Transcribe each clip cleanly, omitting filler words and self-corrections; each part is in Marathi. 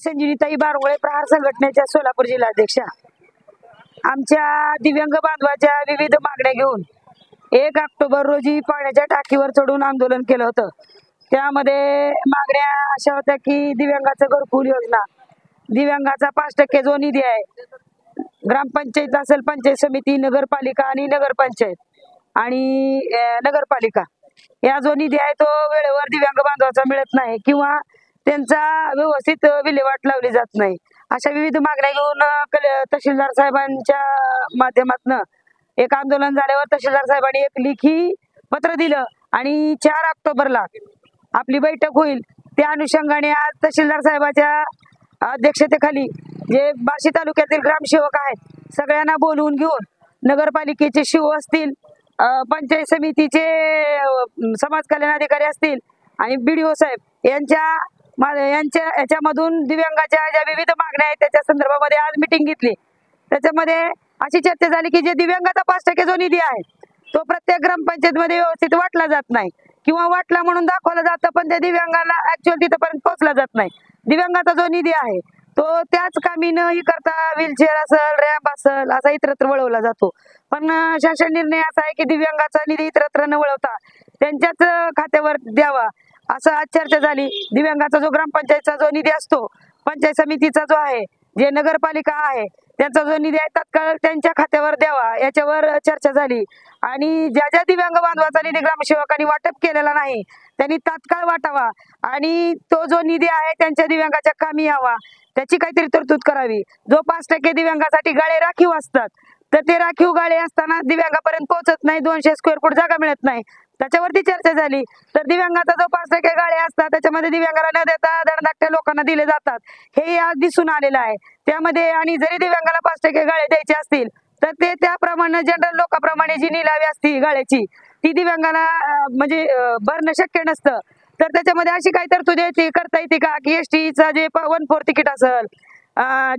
संजीवनीताई बारंगोळे प्रहार संघटनेच्या सोलापूर जिल्हाध्यक्षा। आमच्या दिव्यांग बांधवाच्या विविध मागण्या घेऊन 1 ऑक्टोबर रोजी पाण्याच्या टाकीवर चढून आंदोलन केलं होतं। त्यामध्ये मागण्या अशा होत्या की दिव्यांगाचं घरकुल योजना, दिव्यांगाचा 5% जो निधी आहे, ग्रामपंचायत असेल, पंचायत समिती, नगरपालिका आणि नगरपंचायत आणि नगरपालिका या जो निधी आहे तो वेळेवर दिव्यांग बांधवाचा मिळत नाही किंवा त्यांचा व्यवस्थित विल्हेवाट लावली जात नाही। अशा विविध मागण्या घेऊन तहसीलदार साहेबांच्या माध्यमातून एक आंदोलन झाल्यावर तहसीलदार साहेबांनी एक लेखी पत्र दिलं आणि 4 ऑक्टोबरला आपली बैठक होईल। त्या अनुषंगाने आज तहसीलदार साहेबांच्या अध्यक्षतेखाली जे बार्शी तालुक्यातील ग्रामसेवक आहेत सगळ्यांना बोलवून घेऊन नगरपालिकेचे शिव असतील, पंचायत समितीचे समाज कल्याण अधिकारी असतील आणि BDO साहेब याच्यामधून दिव्यांगाच्या ज्या विविध मागण्या आहेत त्याच्या संदर्भामध्ये आज मीटिंग घेतली। त्याच्यामध्ये अशी चर्चा झाली की जे दिव्यांगाचा 5% जो निधी आहे तो प्रत्येक ग्रामपंचायत मध्ये व्यवस्थित वाटला जात नाही किंवा वाटला म्हणून दाखवलं जातं, पण त्या दिव्यांगाला ऍक्च्युअल तिथपर्यंत पोहोचला जात नाही। दिव्यांगाचा जो निधी आहे तो त्याच कामी न करता व्हीलचेअर असेल, रॅम्प असेल असा इतरत्र वळवला जातो। पण शासन निर्णय असा आहे की दिव्यांगाचा निधी इतरत्र न वळवता त्यांच्याच खात्यावर द्यावा, असं आज चर्चा झाली। दिव्यांगाचा जो ग्रामपंचायतचा जो निधी असतो, पंचायत समितीचा जो आहे, जे नगरपालिका आहे त्यांचा जो निधी आहे तात्काळ त्यांच्या खात्यावर द्यावा याच्यावर चर्चा झाली। आणि ज्या ज्या दिव्यांग बांधवाचा निधी ग्रामसेवकांनी वाटप केलेला नाही त्यांनी तात्काळ वाटावा आणि तो जो निधी आहे त्यांच्या दिव्यांगाच्या कामी यावा त्याची काहीतरी तरतूद करावी। जो 5% दिव्यांगासाठी गाळे राखीव असतात तर ते राखीव गाळे असताना दिव्यांगापर्यंत पोहोचत नाही, 200 स्क्वेअर फूट जागा मिळत नाही, त्याच्यावरती चर्चा झाली। तर दिव्यांगाचा जो 5% गाळे असतात त्याच्यामध्ये दिव्यांगाला न देता धडधाकट्या लोकांना दिले जातात, हे आज दिसून आलेलं आहे। त्यामध्ये आणि जरी दिव्यांगाला 5% गाळे द्यायचे असतील तर ते त्याप्रमाणे जनरल लोकांप्रमाणे जी निलावी असती गाळ्याची ती दिव्यांगाला म्हणजे भरणं शक्य नसतं। तर त्याच्यामध्ये अशी काही तरतूद करता येते का की STचा जे 1/4 तिकीट असेल,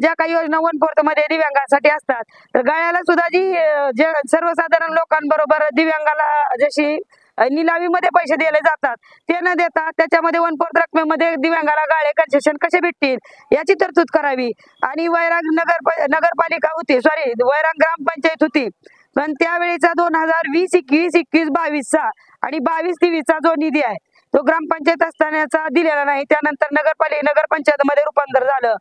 ज्या काही योजना 1/4 मध्ये दिव्यांगासाठी असतात, तर गाळ्याला सुद्धा जी सर्वसाधारण लोकांबरोबर दिव्यांगाला जशी निलावीमध्ये पैसे दिले जातात ते न देता त्याच्यामध्ये 1/4 रकमेमध्ये दिव्यांगाला गाळे कन्सेशन कसे भेटतील याची तरतूद करावी। आणि वैराग नगरपालिका होती, वैराग ग्रामपंचायत होती, पण त्यावेळेचा 2020, 21, 22चा आणि 22-23चा जो निधी आहे तो ग्रामपंचायत असतानाचा दिलेला नाही। त्यानंतर नगरपंचायत मध्ये रूपांतर झालं,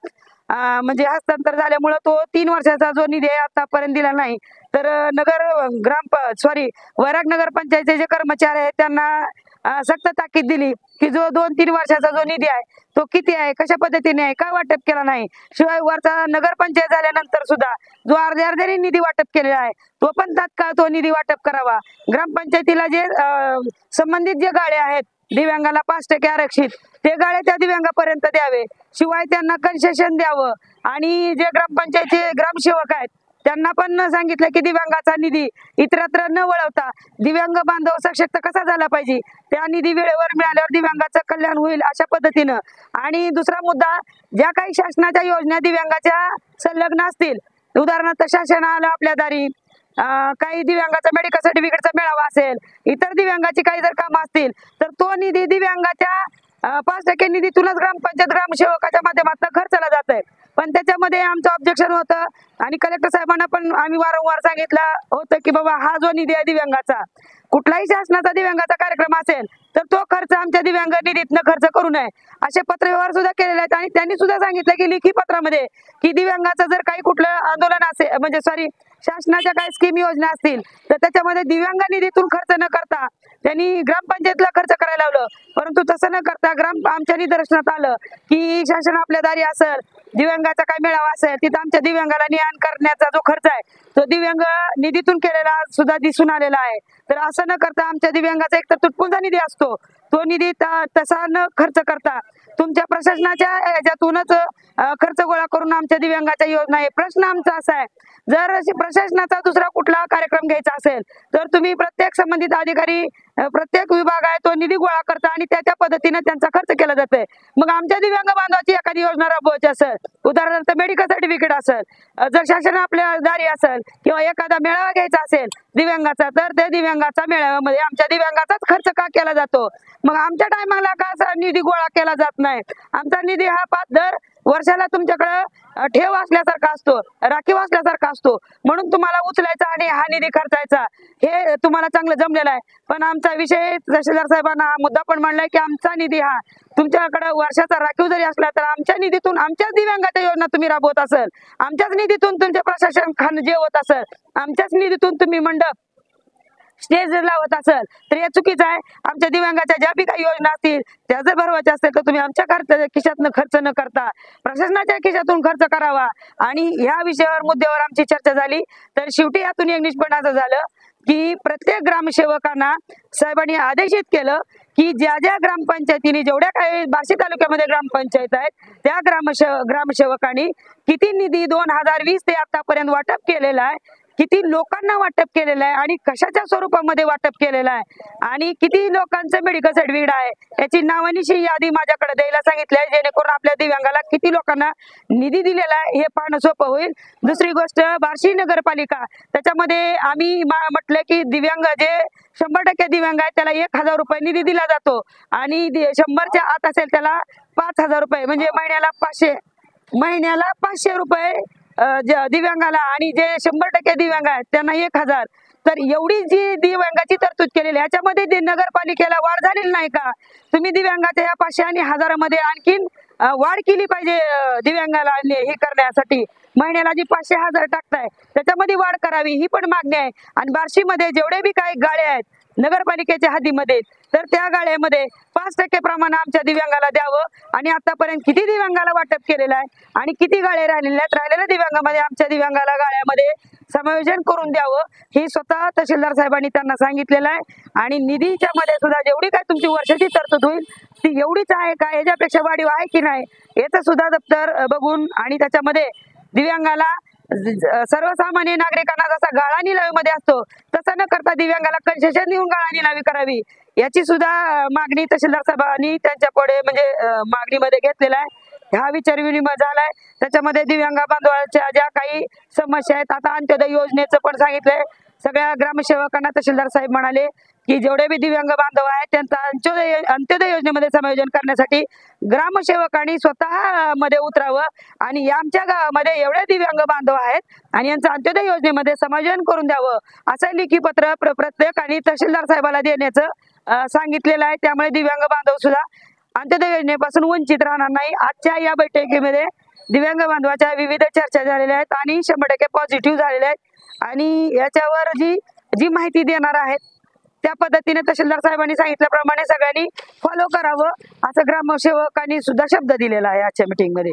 म्हणजे हस्तांतर झाल्यामुळे तो 3 वर्षाचा जो निधी आहे आतापर्यंत दिला नाही। तर वैराग नगरपंचायतचे जे कर्मचारी आहेत त्यांना सक्त ताकीद दिली की जो 2-3 वर्षाचा जो निधी आहे तो किती आहे, कशा पद्धतीने आहे, काय वाटप केला नाही। शिवाय वरचा नगरपंचायत झाल्यानंतर सुद्धा जो अर्ध्या निधी वाटप केलेला आहे तो पण तात्काळ तो निधी वाटप करावा। ग्रामपंचायतीला जे संबंधित जे गाळे आहेत दिव्यांगाला 5% आरक्षित ते गाळे त्या दिव्यांगापर्यंत द्यावे, शिवाय त्यांना कन्सेशन द्यावं। आणि जे ग्रामपंचायतचे ग्रामसेवक आहेत त्यांना पण सांगितलं की दिव्यांगाचा निधी इतरत्र न वळवता दिव्यांग बांधव सशक्त कसा झाला पाहिजे, त्या निधी वेळेवर मिळाल्यावर दिव्यांगाचं कल्याण होईल अशा पद्धतीनं। आणि दुसरा मुद्दा, ज्या काही शासनाच्या योजना दिव्यांगाच्या संलग्न असतील, उदाहरणार्थ शासनाला आपल्या दारी काही दिव्यांगाचा मेडिकल सर्टिफिकेटचा मेळावा असेल, इतर दिव्यांगाची काही जर कामं असतील तर तो निधी दिव्यांगाच्या 5% निधीतूनच ग्रामपंचायत ग्रामसेवकाच्या माध्यमातून खर्चला जात आहे। पण त्याच्यामध्ये आमचं ऑब्जेक्शन होतं आणि कलेक्टर साहेबांना पण आम्ही वारंवार सांगितलं होतं की बाबा हा जो निधी आहे दिव्यांगाचा, कुठलाही शासनाचा दिव्यांगाचा कार्यक्रम असेल तर तो खर्च आमच्या दिव्यांग निधीतनं खर्च करू नये असे पत्रव्यवहार सुद्धा केलेले आहेत। आणि त्यांनी सुद्धा सांगितलं की लेखी पत्रामध्ये की दिव्यांगाचं जर काही कुठलं आंदोलन असेल, म्हणजे शासनाच्या काही स्कीम योजना असतील तर त्याच्यामध्ये दिव्यांग निधीतून खर्च न करता त्यांनी ग्रामपंचायतला खर्च करायला लावलं, परंतु तसं न करता आमच्या निदर्शनात आलं की शासन आपल्या दारी असेल, दिव्यांगाचा काय मेळावा असेल तिथं आमच्या दिव्यांगाला न्याय करण्याचा जो खर्च आहे तो दिव्यांग निधीतून केलेला सुद्धा दिसून आलेला आहे। तर असं न करता आमच्या दिव्यांगाचा एक तर तुटपुंजा निधी असतो, तो निधी तसा न खर्च करता तुमच्या प्रशासनाच्या याच्यातूनच खर्च गोळा करून आमच्या दिव्यांगाच्या योजना आहे। प्रश्न आमचा असा आहे, जर प्रशासनाचा दुसरा कुठला कार्यक्रम घ्यायचा असेल तर तुम्ही प्रत्येक संबंधित अधिकारी, प्रत्येक विभाग आहे तो निधी गोळा करता आणि त्या पद्धतीने त्यांचा खर्च केला जातोय। मग आमच्या दिव्यांग बांधवाची एखादी योजना राबवायची असेल, उदाहरणार्थ मेडिकल सर्टिफिकेट असेल, जर शासन आपल्या दारी असेल किंवा एखादा मेळावा घ्यायचा असेल दिव्यांगाचा, तर त्या दिव्यांगाचा मेळाव्यामध्ये आमच्या दिव्यांगाचाच खर्च का केला जातो? मग आमच्या टायमाला का निधी गोळा केला जात नाही? आमचा निधी हा दर वर्षाला तुमच्याकडे ठेव असल्यासारखा असतो, राखीव असल्यासारखा असतो, म्हणून तुम्हाला उचलायचा आणि हा निधी खर्चायचा हे तुम्हाला चांगलं जमलेलं आहे. पण आमचा विषय तहसीलदार साहेबांना हा मुद्दा पण मांडलाय की आमचा निधी हा तुमच्याकडे वर्षाचा राखीव जरी असला तर आमच्या निधीतून, आमच्याच दिव्यांगाच्या योजना तुम्ही राबवत असेल, आमच्याच निधीतून तुमचे प्रशासन खान जे होत असेल, आमच्याच निधीतून तुम्ही मंडप स्टेज लावत असेल तर हे चुकीचं आहे. आमच्या दिव्यांगाच्या ज्या बी काही योजना असतील त्या जर भरवायच्या असतील तर तुम्ही आमच्या खिशातनं खर्च न करता प्रशासनाच्या खिशातून खर्च करावा. आणि ह्या विषयावर मुद्द्यावर आमची चर्चा झाली. तर शेवटी यातून एक निष्पन्न असं झालं की प्रत्येक ग्रामसेवकांना साहेबांनी आदेशित केलं की ज्या ज्या ग्रामपंचायतीने, जेवढ्या काही बार्शी तालुक्यामध्ये ग्रामपंचायत आहेत त्या ग्रामसेवकांनी किती निधी 2020 ते आतापर्यंत वाटप केलेला आहे, किती लोकांना वाटप केलेलं आहे आणि कशाच्या स्वरूपामध्ये वाटप केलेलं आहे आणि किती लोकांचं मेडिकल सर्टिफिकेट आहे याची नावानिशी यादी माझ्याकडे द्यायला सांगितली आहे, जेणेकरून आपल्या दिव्यांगाला किती लोकांना निधी दिलेला आहे हे पाहणं सोपं होईल. दुसरी गोष्ट, बार्शी नगरपालिका त्याच्यामध्ये आम्ही म्हटलं की दिव्यांग जे 100% दिव्यांग आहे त्याला 1000 रुपये निधी दिला जातो आणि 100च्या आत असेल त्याला 5000 रुपये, म्हणजे महिन्याला 500 रुपये दिव्यांगाला, आणि जे 100% दिव्यांग आहेत त्यांना 1000. तर एवढी जी दिव्यांगाची तरतूद केलेली आहे याच्यामध्ये नगरपालिकेला वाढ झालेली नाही का? तुम्ही दिव्यांगाच्या या 500 आणि 1000 मध्ये आणखीन वाढ केली पाहिजे. दिव्यांगाला हे करण्यासाठी महिन्याला जी 500-1000 टाकताय त्याच्यामध्ये वाढ करावी ही पण मागणी आहे. आणि बार्शीमध्ये जेवढे बी काही गाळे आहेत नगरपालिकेच्या हद्दीमध्ये तर त्या गाळ्यामध्ये 5% प्रमाण आमच्या दिव्यांगाला द्यावं. आणि आतापर्यंत किती दिव्यांगाला वाटप केलेलं आहे आणि किती गाळे राहिलेले आहेत, राहिलेल्या दिव्यांगामध्ये आमच्या दिव्यांगाला गाळ्यामध्ये समायोजन करून द्यावं हे स्वतः तहसीलदार साहेबांनी त्यांना सांगितलेलं आहे. आणि निधीच्या मध्ये सुद्धा जेवढी काय तुमची वर्षाची तरतूद होईल ती एवढीच आहे का, याच्यापेक्षा वाढीव आहे की नाही याचं सुद्धा दप्तर बघून आणि त्याच्यामध्ये दिव्यांगाला सर्वसामान्य नागरिकांना जसा गाळा निलावीमध्ये असतो तसं न करता दिव्यांगाला कन्सेशन देऊन गाळा निलावी करावी याची सुद्धा मागणी तहसीलदार साहेबांनी त्यांच्या पुढे म्हणजे मागणीमध्ये घेतलेला आहे. हा विचार विनिमय झालाय. त्याच्यामध्ये दिव्यांग बांधवांच्या ज्या काही समस्या आहेत, आता अंत्योदय योजनेचं पण सांगितलंय. सगळ्या ग्रामसेवकांना तहसीलदार साहेब म्हणाले की जेवढे बी दिव्यांग बांधव आहेत त्यांचा अंत्योदय योजनेमध्ये समायोजन करण्यासाठी ग्रामसेवकांनी स्वतः मध्ये उतरावं आणि आमच्या गावामध्ये एवढे दिव्यांग बांधव आहेत आणि यांचं अंत्योदय योजनेमध्ये समायोजन करून द्यावं असं लेखी पत्र प्रत्येकाने तहसीलदार साहेबाला देण्याचं सांगितलेलं आहे. त्यामुळे दिव्यांग बांधव सुद्धा अंत्योदय योजनेपासून वंचित राहणार नाही. आजच्या या बैठकीमध्ये दिव्यांग बांधवाच्या विविध चर्चा झालेल्या आहेत आणि 100% पॉझिटिव्ह झालेल्या आहेत. आणि याच्यावर जी माहिती देणार आहेत त्या पद्धतीने तहसीलदार साहेबांनी सांगितल्याप्रमाणे सगळ्यांनी फॉलो करावं असं ग्रामसेवकांनी सुद्धा शब्द दिलेला आहे आजच्या मीटिंग मध्ये.